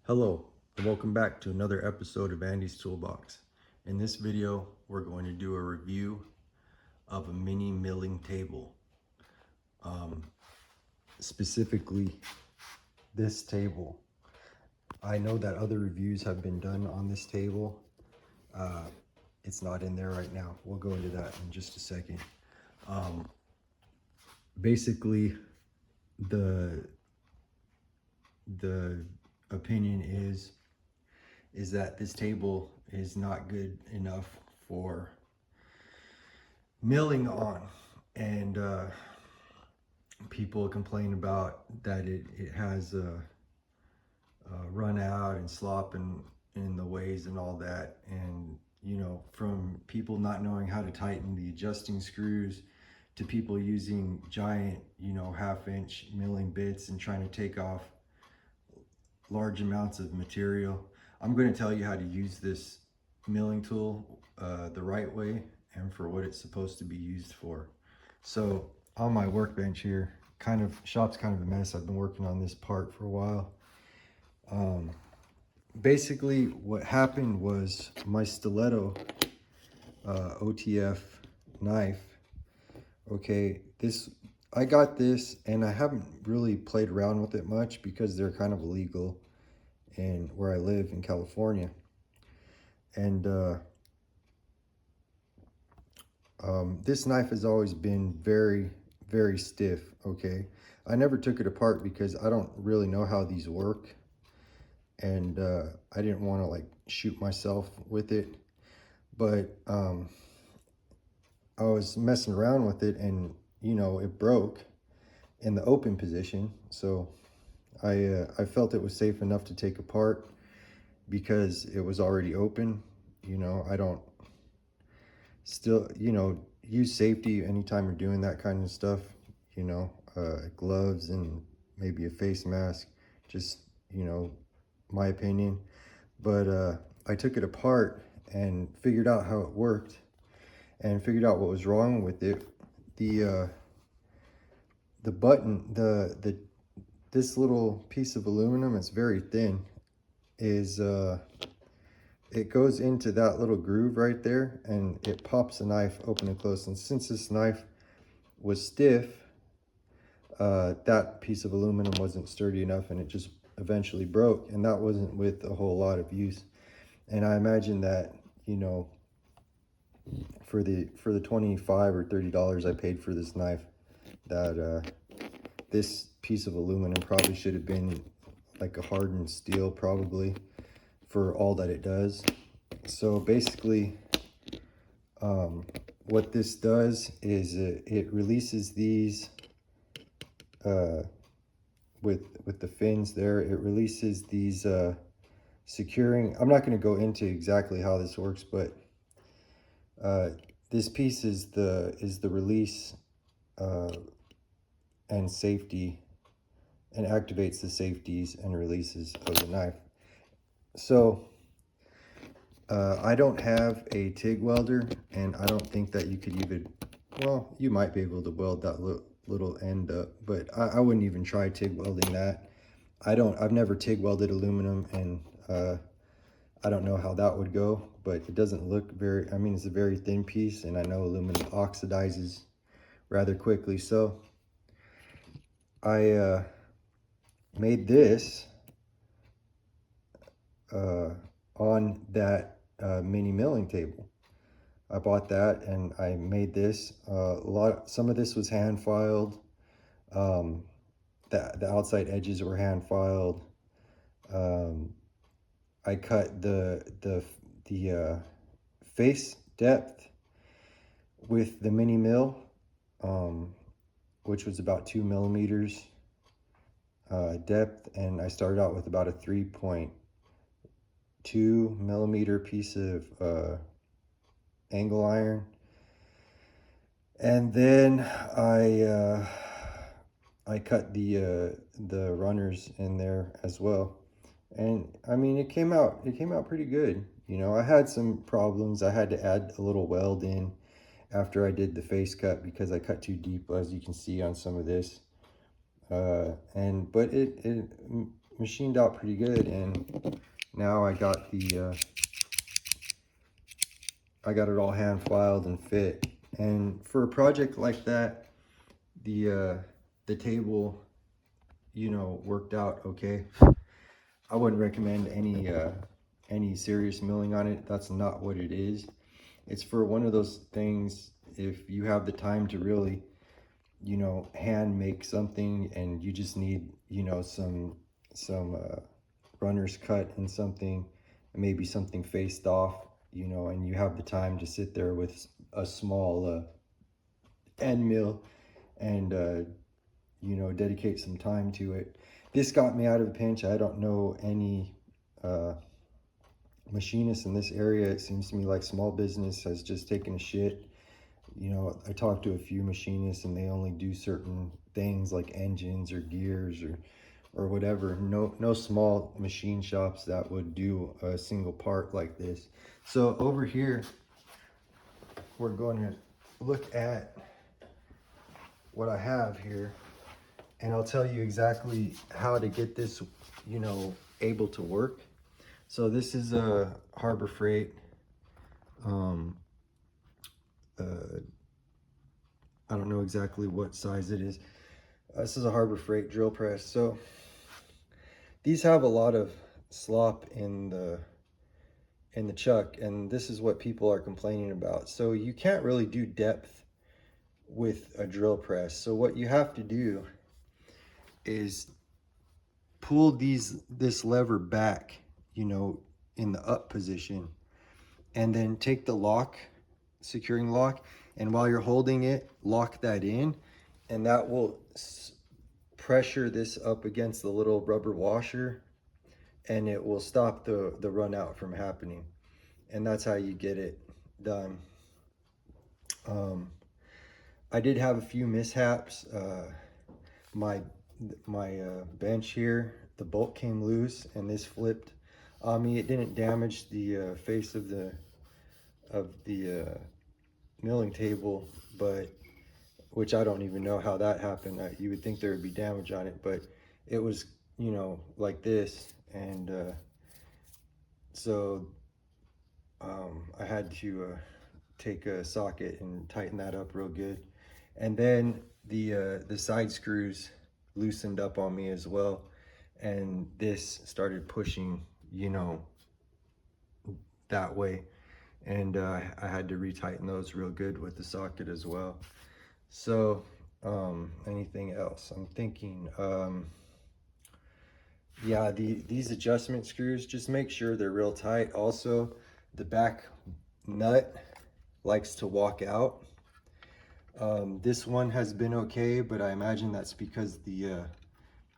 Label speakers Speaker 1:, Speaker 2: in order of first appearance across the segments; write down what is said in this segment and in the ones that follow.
Speaker 1: Hello, and welcome back to another episode of Andy's Toolbox. In this video, we're going to do a review of a mini milling table. Specifically, this table. I know that other reviews have been done on this table. It's not in there right now. We'll go into that in just a second. Basically, the opinion is that this table is not good enough for milling on, and people complain about that it has run out and slop in the ways and all that. And from people not knowing how to tighten the adjusting screws to people using giant half-inch milling bits and trying to take off large amounts of material, I'm going to tell you how to use this milling tool the right way and for what it's supposed to be used for. So on my workbench here, shop's kind of a mess. I've been working on this part for a while. Basically what happened was my stiletto OTF knife. Okay, I got this and I haven't really played around with it much because they're kind of illegal in where I live in California. And this knife has always been very, very stiff. Okay, I never took it apart because I don't really know how these work, and I didn't want to like shoot myself with it. But I was messing around with it, and it broke in the open position. So I felt it was safe enough to take apart because it was already open. I don't still use safety anytime you're doing that kind of stuff. Gloves and maybe a face mask, just my opinion. But I took it apart and figured out how it worked and figured out what was wrong with it. The button, this little piece of aluminum, it's very thin, is it goes into that little groove right there and it pops the knife open and close. And since this knife was stiff, that piece of aluminum wasn't sturdy enough and it just eventually broke, and that wasn't with a whole lot of use. And I imagine that for the $25 or $30 I paid for this knife, that this piece of aluminum probably should have been like a hardened steel, probably, for all that it does. So basically what this does is it releases these with the fins there. It releases these securing. I'm not going to go into exactly how this works, but this piece is the release and safety, and activates the safeties and releases of the knife. So I don't have a TIG welder, and I don't think that you could even, well, you might be able to weld that little end up, but I wouldn't even try TIG welding that. I've never TIG welded aluminum, and I don't know how that would go, but it doesn't look very, I mean, it's a very thin piece, and I know aluminum oxidizes rather quickly. So I made this on that mini milling table. I bought that and I made this. Some of this was hand filed. The outside edges were hand filed. I cut the face depth with the mini mill, which was about 2 millimeters depth, and I started out with about a 3.2 millimeter piece of angle iron, and then I cut the runners in there as well. And I mean, it came out pretty good. I had some problems. I had to add a little weld in after I did the face cut because I cut too deep, as you can see on some of this. But machined out pretty good, and now I got I got it all hand filed and fit. And for a project like that, the table, you know, worked out okay. I wouldn't recommend any serious milling on it. That's not what it is. It's for one of those things, if you have the time to really, you know, hand make something, and you just need, you know, some runner's cut and something, maybe something faced off, you know, and you have the time to sit there with a small end mill and you know, dedicate some time to it. This got me out of a pinch. I don't know any machinists in this area. It seems to me like small business has just taken a shit. You know, I talked to a few machinists and they only do certain things like engines or gears or whatever. No small machine shops that would do a single part like this. So over here, we're going to look at what I have here, and I'll tell you exactly how to get this, you know, able to work. So this is a Harbor Freight. I don't know exactly what size it is. This is a Harbor Freight drill press. So these have a lot of slop in the chuck, and this is what people are complaining about. So you can't really do depth with a drill press. So what you have to do is pull this lever back, you know, in the up position, and then take the lock, securing lock, and while you're holding it, lock that in, and that will pressure this up against the little rubber washer, and it will stop the run out from happening. And that's how you get it done. I did have a few mishaps. My bench here, the bolt came loose and this flipped on me. It didn't damage the face of the milling table, but which I don't even know how that happened. You would think there would be damage on it, but it was, you know, like this. And so I had to take a socket and tighten that up real good. And then the side screws loosened up on me as well, and this started pushing, you know, that way, and I had to retighten those real good with the socket as well. So anything else I'm thinking? Yeah, these adjustment screws, just make sure they're real tight. Also, the back nut likes to walk out. This one has been okay, but I imagine that's because the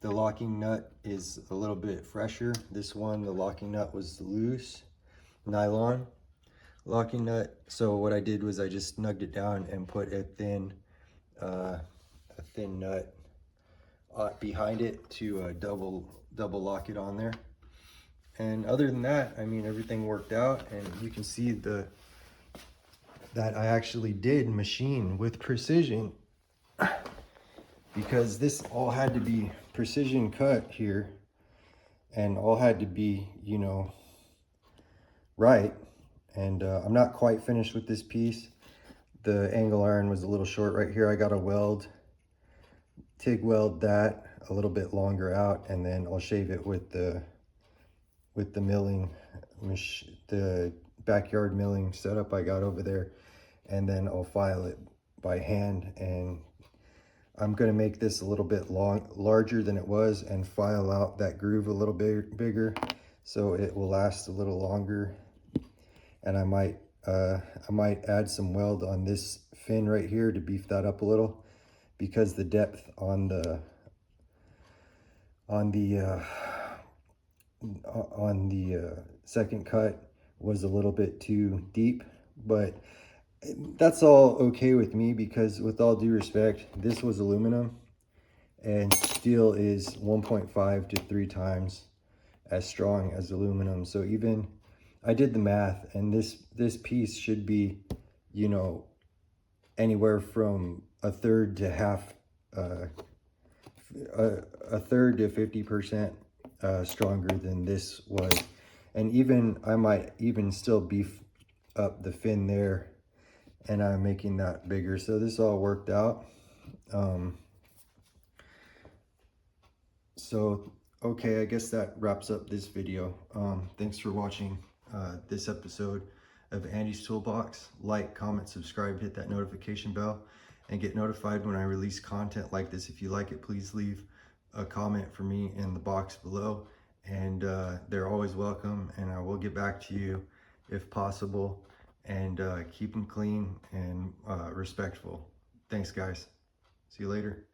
Speaker 1: locking nut is a little bit fresher. This one, the locking nut was loose, nylon locking nut. So what I did was I just snugged it down and put a thin nut behind it to double lock it on there. And other than that, I mean, everything worked out, and you can see that I actually did machine with precision, because this all had to be precision cut here, and all had to be, you know, right. And I'm not quite finished with this piece. The angle iron was a little short right here. I got to TIG weld that a little bit longer out, and then I'll shave it with the milling, the backyard milling setup I got over there, and then I'll file it by hand. And I'm going to make this a little bit larger than it was, and file out that groove a little bit bigger so it will last a little longer. And I might add some weld on this fin right here to beef that up a little, because the depth on the second cut was a little bit too deep. But that's all okay with me, because with all due respect, this was aluminum, and steel is 1.5 to 3 times as strong as aluminum. So even I did the math, and this piece should be, you know, anywhere from a third to 50% stronger than this was. And even I might even still beef up the fin there, and I'm making that bigger. So this all worked out. So okay, I guess that wraps up this video. Thanks for watching this episode of Andy's Toolbox. Like, comment, subscribe, hit that notification bell, and get notified when I release content like this. If you like it, please leave a comment for me in the box below, and they're always welcome, and I will get back to you if possible. And keep them clean and respectful. Thanks, guys. See you later.